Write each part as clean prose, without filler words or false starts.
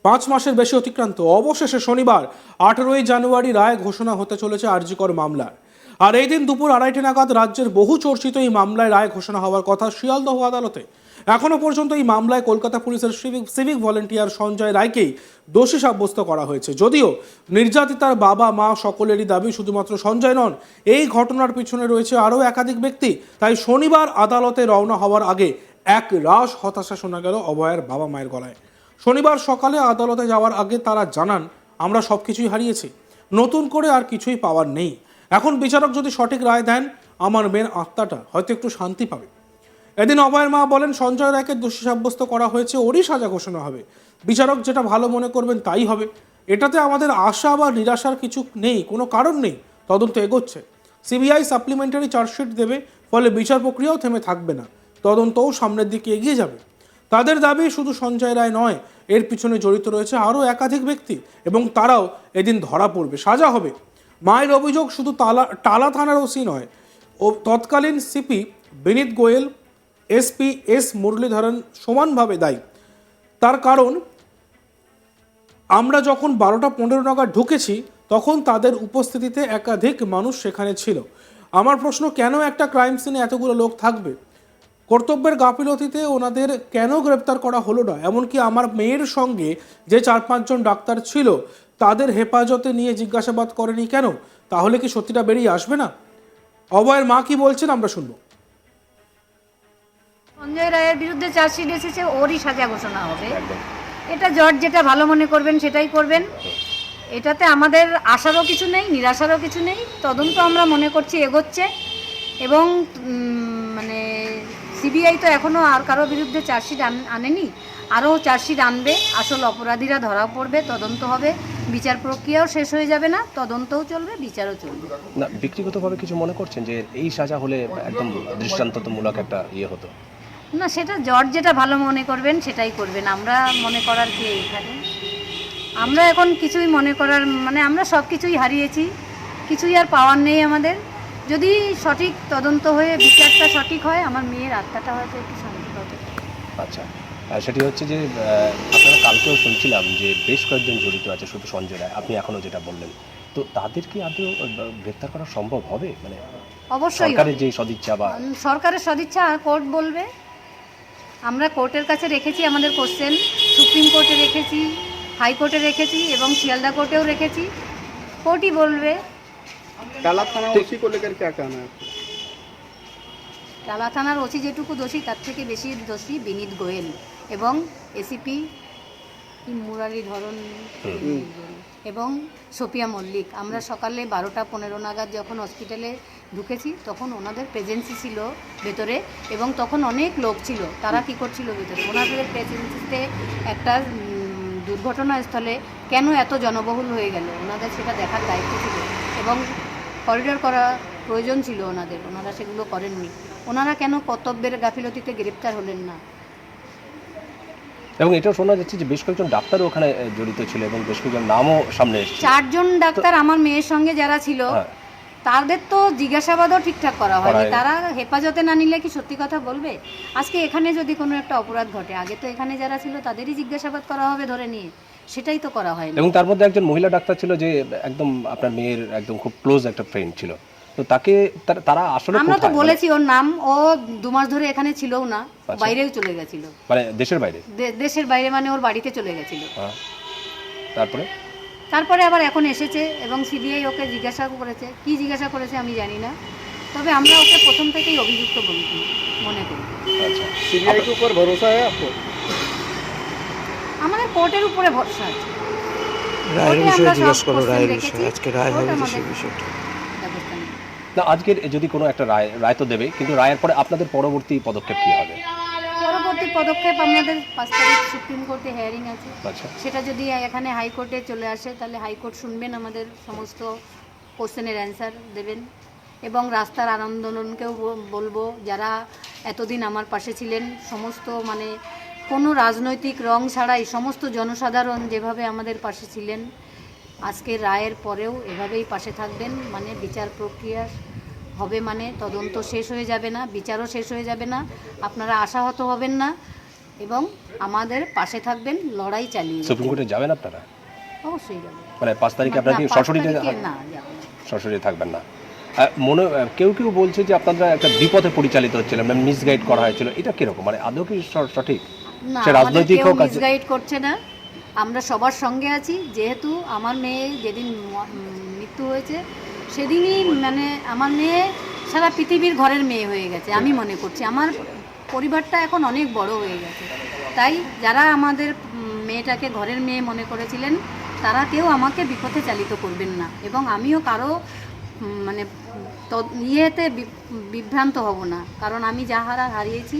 5 মাসের বেশি অতিক্রান্ত, অবশেষে শনিবার 18ই জানুয়ারি রায় ঘোষণা হতে চলেছে আরজি কর মামলার। আর এই দিন দুপুর 2:30 নাগাদ রাজ্যের বহু চর্চিত এই মামলায় রায় ঘোষণা হওয়ার কথা শিয়ালদহ আদালতে। এখনো পর্যন্ত এই মামলায় কলকাতা পুলিশের সিভিক ভলেন্টিয়ার সঞ্জয় রায়কেই দোষী সাব্যস্ত করা হয়েছে। যদিও নির্যাতিতার বাবা মা সকলেরই দাবি শুধুমাত্র সঞ্জয় নন, এই ঘটনার পিছনে রয়েছে আরও একাধিক ব্যক্তি। তাই শনিবার আদালতে রওনা হওয়ার আগে এক রাশ হতাশা শোনা গেল অভয়ার বাবা মায়ের গলায়। শনিবার সকালে আদালতে যাওয়ার আগে তারা জানান, আমরা সবকিছুই হারিয়েছি, নতুন করে আর কিছুই পাওয়ার নেই। এখন বিচারক যদি সঠিক রায় দেন, আমার মেয়ের আত্মাটা হয়তো একটু শান্তি পাবে। এদিন অভয়ের মা বলেন, সঞ্জয় রায়কে দোষী সাব্যস্ত করা হয়েছে, ওরই সাজা ঘোষণা হবে। বিচারক যেটা ভালো মনে করবেন তাই হবে। এটাতে আমাদের আশা বা নিরাশার কিছু নেই, কোনো কারণ নেই। তদন্ত এগোচ্ছে, সিবিআই সাপ্লিমেন্টারি চার্জশিট দেবে, ফলে বিচার প্রক্রিয়াও থেমে থাকবে না, তদন্তও সামনের দিকে এগিয়ে যাবে। তাদের দাবি শুধু সঞ্জয় রায় নয়, এর পিছনে জড়িত রয়েছে আরও একাধিক ব্যক্তি এবং তারাও এদিন ধরা পড়বে, সাজা হবে। মায়ের অভিযোগ শুধু টালা থানার ওসি নয়, ও তৎকালীন সিপি বিনীত গোয়েল, এসপি এস মুরলীধরন সমানভাবে দায়ী। তার কারণ, আমরা যখন 12টা 15 নাগাদ ঢুকেছি তখন তাদের উপস্থিতিতে একাধিক মানুষ সেখানে ছিল। আমার প্রশ্ন, কেন একটা ক্রাইম সিনে এতগুলো লোক থাকবে? কর্তব্যের গাফিলতিতে ওনাদের কেন গ্রেপ্তার করা হলো না? এমনকি আমার মেয়ের সঙ্গে যে 4-5 জন ডাক্তার ছিল তাদের হেফাজতে নিয়ে জিজ্ঞাসাবাদ করেনি কেন? তাহলে কি সত্যিটা বেরিয়ে আসবে না? অভয়ের মা কি বলছেন আমরা শুনবো। সঞ্জয় রায়ের বিরুদ্ধে চার্জশিট এসেছে, ওরই সাজা ঘোষণা হবে। এটা জজ যেটা ভালো মনে করবেন সেটাই করবেন। এটাতে আমাদের আশারও কিছু নেই, নিরাশারও কিছু নেই। তদন্ত আমরা মনে করছি এগোচ্ছে এবং মানে সিবিআই তো এখনও আর কারো বিরুদ্ধে চার্জশিট আনেনি, আরও চার্জশিট আনবে। আসল অপরাধীরা ধরা পড়বে, তদন্ত হবে, বিচার প্রক্রিয়াও শেষ হয়ে যাবে না, তদন্তও চলবে, বিচারও চলবে। না, ব্যক্তিগতভাবে কিছু মনে করছেন যে এই সাজা হলে একদম দৃষ্টান্তমূলক একটা হতো? না, সেটা জজ যেটা ভালো মনে করবেন সেটাই করবেন। আমরা মনে করার কি এখানে? আমরা এখন কিছুই মনে করার মানে আমরা সব কিছুই হারিয়েছি, কিছুই আর পাওয়ার নেই আমাদের। যদি সঠিক তদন্ত হয়ে বিচারটা সঠিক হয়, আমার মেয়ের আত্মাটা হয়তো একটু শান্তি পাবে। আচ্ছা, সেটি হচ্ছে যে আপনারা কালকেও শুনছিলাম যে বেশ কয়েকজন জড়িত আছে, শুধু সঞ্জয় রায়, আপনি এখনও যেটা বললেন, তো তাদের কি আদৌ গ্রেপ্তার করা সম্ভব হবে? মানে অবশ্যই সরকারের যে সদিচ্ছা বা সরকারের সদিচ্ছা কোর্ট বলবে। আমরা কোর্টের কাছে রেখেছি আমাদের কোশ্চেন, সুপ্রিম কোর্টে রেখেছি, হাইকোর্টে রেখেছি এবং শিয়ালদা কোর্টেও রেখেছি। কোর্টই বলবে। टाला थाना ओसी को लेकर क्या कहना है? টালা থানার ওসি যেটুকু দোষী তার থেকে বেশি দোষী বিনীত গোয়েল এবং এসিপি মুরালীধরন এবং সোফিয়া মল্লিক। আমরা সকালে 12টা 15 নাগাদ যখন হসপিটালে ঢুকেছি তখন ওনাদের প্রেজেন্সি ছিল ভেতরে এবং তখন অনেক লোক ছিল। তারা কী করছিল ভেতরে? ওনাদের প্রেজেন্সিতে একটা দুর্ঘটনাস্থলে কেন এত জনবহুল হয়ে গেল, ওনাদের সেটা দেখার দায়িত্ব ছিল এবং করিডোর করা প্রয়োজন ছিল ওনাদের, ওনারা সেগুলো করেননি। ওনারা কেন কর্তব্যের গাফিলতিতে গ্রেপ্তার হলেন না? এবং এটাও শোনা যাচ্ছে যে বেশ কয়েকজন ডাক্তারও ওখানে জড়িত ছিল এবং বেশ কয়েকজন নামও সামনে এসেছে। 4 জন ডাক্তার আমার মেয়ের সঙ্গে যারা ছিল তাদের তো জিজ্ঞাসাবাদও ঠিকঠাক করা হয়নি। তারা হেফাজতে না নিলে কি সত্যি কথা বলবে? আজকে এখানে যদি কোনো একটা অপরাধ ঘটে, আগে তো এখানে যারা ছিল তাদেরই জিজ্ঞাসাবাদ করা হবে ধরে নিয়ে, সেটাই তো করা হয়নি। এবং তার মধ্যে একজন মহিলা ডাক্তার ছিল যে একদম আপনার মেয়ের একদম খুব ক্লোজ একটা ফ্রেন্ড ছিল, তো তাকে তারা আসলে আমরা তো বলেছি ওর নাম, ও 2 মাস ধরে এখানে ছিলও না, বাইরেও চলে গেছিল। মানে দেশের বাইরে? দেশের বাইরে মানে ওর বাড়িতে চলে গেছিল। তারপরে আবার এখন এসেছে এবং সিবিআই ওকে জিজ্ঞাসা করেছে। কি জিজ্ঞাসা করেছে আমি জানি না, তবে আমরা ওকে প্রথম থেকেই অভিযুক্ত মনে করি। আচ্ছা, सीबीआई के ऊपर भरोसा है आपको? আমাদের কোর্টের উপরে ভরসা আছে। রায়ের বিষয়ে জিজ্ঞেস করো, রায়ের বিষয়ে আজকে রায় হবে সেই বিষয়টা। না, আজকের যদি কোনো একটা রায় তো দেবে, কিন্তু রায়ের পরে আপনাদের পরবর্তী পদক্ষেপ কী হবে? পরবর্তী পদক্ষেপ আমাদের 5 তারিখ সুপ্রিম কোর্টে হিয়ারিং আছে। আচ্ছা, সেটা যদি এখানে হাইকোর্টে চলে আসে তাহলে হাইকোর্ট শুনবেন, আমাদের সমস্ত কোশ্চেনের অ্যান্সার দেবেন এবং রাস্তার আন্দোলনকেও বলবো, যারা এতদিন আমার পাশে ছিলেন, সমস্ত মানে কোনো রাজনৈতিক রং ছাড়াই সমস্ত জনসাধারণ যেভাবে আমাদের পাশে ছিলেন, আজকের রায়ের পরেও এভাবেই পাশে থাকবেন। মানে বিচার প্রক্রিয়া হবে, মানে তদন্ত শেষ হয়ে যাবে না, বিচারও শেষ হয়ে যাবে না, আপনারা আশাহত হবেন না। এবং আমাদের পাশে থাকবেন, লড়াই চালিয়ে যাবেন। সুপ্রিম কোর্টে যাবেন আপনারা? অবশ্যই যাবেন। মানে 5 তারিখে আপনারা কি না, 5 সরাসরি তারিখে না যাব না। সরাসরি থাকবেন না? কেউ কেউ বলছে যে আপনারা একটা বিপথে পরিচালিত হচ্ছিলেন, মানে মিসগাইড করা হয়েছিল, এটা কিরকম, মানে আদৌ কি সঠিক? না, সে আমাদের রাজনৈতিক কেউ হোক আর- মিসগাইড করছে না। আমরা সবার সঙ্গে আছি। যেহেতু আমার মেয়ে যেদিন মৃত্যু হয়েছে সেদিনই মানে আমার মেয়ে সারা পৃথিবীর ঘরের মেয়ে হয়ে গেছে। আমি মনে করছি আমার পরিবারটা এখন অনেক বড় হয়ে গেছে। তাই যারা আমাদের মেয়েটাকে ঘরের মেয়ে মনে করেছিলেন তারা কেউ আমাকে বিপথে চালিত করবেন না, এবং আমিও কারো মানে ইয়েতে বিভ্রান্ত হব না, কারণ আমি যা হারিয়েছি,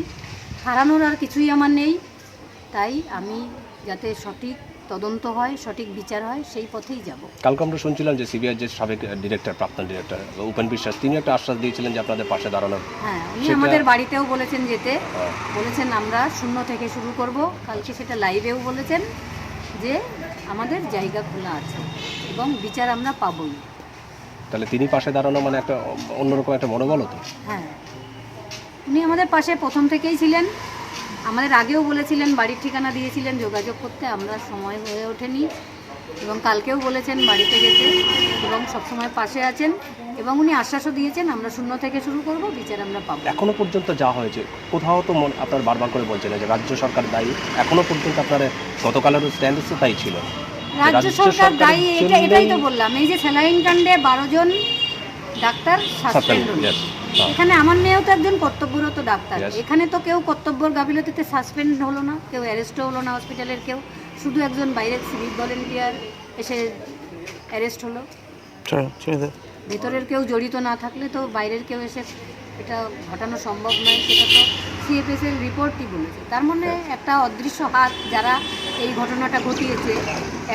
হারানোর আর কিছুই আমার নেই। তাই আমি যাতে সঠিক তদন্ত হয়, সঠিক বিচার হয়, সেই পথেই যাব। কালকে আমরা শুনছিলাম যে সিবিআই যে সাবেক ডিরেক্টর, প্রাক্তন ডিরেক্টর উপেন বিশ্বাস, তিনি একটা আশ্বাস দিয়েছিলেন যে আপনাদের পাশে দাঁড়ানোর। হ্যাঁ, উনি সেটা- আমাদের বাড়িতেও বলেছেন যেতে, হ্যাঁ। বলেছেন আমরা শূন্য থেকে শুরু করব। কালকে সেটা লাইভেও বলেছেন যে আমাদের জায়গা খোলা আছে এবং বিচার আমরা পাবই। তাহলে তিনি পাশে দাঁড়ানো মানে একটা অন্যরকম একটা মনোবল হতো। হ্যাঁ, উনি আমাদের পাশে প্রথম থেকেই ছিলেন। আমাদের আগেও বলেছিলেন, বাড়ির ঠিকানা দিয়েছিলেন যোগাযোগ করতে, আমরা সময় হয়ে ওঠেনি, এবং কালকেও বলেছেন বাড়িতে যেতে, এবং সবসময় পাশে আছেন, এবং উনি আশ্বাসও দিয়েছেন আমরা শূন্য থেকে শুরু করব, বিচার আমরা পাবো। এখনো পর্যন্ত যা হয়েছে কোথাও তো আপনার বারবার করে বলছেন যে রাজ্য সরকার দায়ী, এখনো পর্যন্ত আপনার গতকালেরও স্ট্যান্ড তাই ছিল। রাজ্য সরকার দায়ী, এটাই তো বললাম। এই যে স্যালাইন কাণ্ডে 12 জন ডাক্তার সাসপেন্ড হল, Yes. এখানে আমার মেয়েও তো একজন কর্তব্যরত ডাক্তার। Yes. এখানে তো কেউ কর্তব্যর গাফিলতিতে সাসপেন্ড হলো না, কেউ অ্যারেস্টও হলো না হসপিটালের কেউ, শুধু একজন বাইরের সিভিক ভলেন্টিয়ার এসে অ্যারেস্ট হলো। চলো ছেড়ে দাও। ভেতরের কেউ জড়িত না থাকলে তো বাইরের কেউ এসে এটা ঘটানো সম্ভব নয়, সেটা তো সিএফএস এর রিপোর্টই বলেছে। তার মানে একটা অদৃশ্য হাত যারা এই ঘটনাটা ঘটিয়েছে,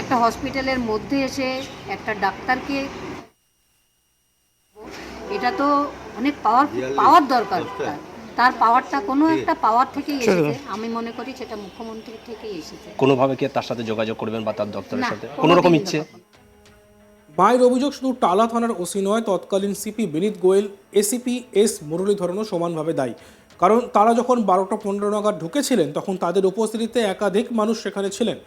একটা হসপিটালের মধ্যে এসে একটা ডাক্তারকে, এটা তো অনেক পাওয়ার দরকার। তার পাওয়ারটা কোনো একটা পাওয়ার থেকেই এসেছে। আমি মনে করি সেটা মুখ্যমন্ত্রী থেকেই এসেছে। কোনোভাবে কি তার সাথে যোগাযোগ করবেন বা তার দপ্তরের না, সাথে কোনো রকম কোনোদিনই ইচ্ছে? না। মায়ের অভিযোগ শুধু টালা থানার ওসি নয়, তৎকালীন সিপি বিনীত গোয়েল, এসিপি এস মুরলীধরনও সমানভাবে দায়ী। কারণ তারা যখন 12টা 15 নাগাদ ঢুকেছিলেন তখন তাদের উপস্থিতিতে একাধিক মানুষ সেখানে ছিলেন।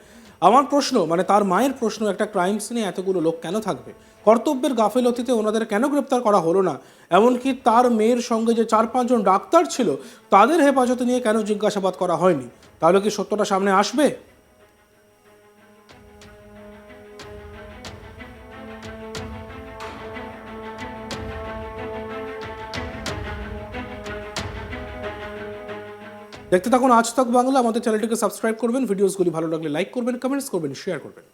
আমার প্রশ্ন, মানে তার মায়ের প্রশ্ন, একটা ক্রাইম সিনে এতগুলো লোক কেন থাকবে? কর্তব্যের গাফিলতিতে ওনাদের কেন গ্রেপ্তার করা হলো না? এমনকি তার মেয়ের সঙ্গে যে 4-5 জন ডাক্তার ছিল তাদের হেফাজতে নিয়ে কেন জিজ্ঞাসাবাদ করা হয়নি? তাহলে কি সত্যটা সামনে আসবে? দেখতে থাকুন আজ তক বাংলা। আমাদের চ্যানেলটিকে সাবস্ক্রাইব করবেন, ভিডিওসগুলি ভালো লাগলে লাইক করবেন, কমেন্টস করবেন, শেয়ার করবেন।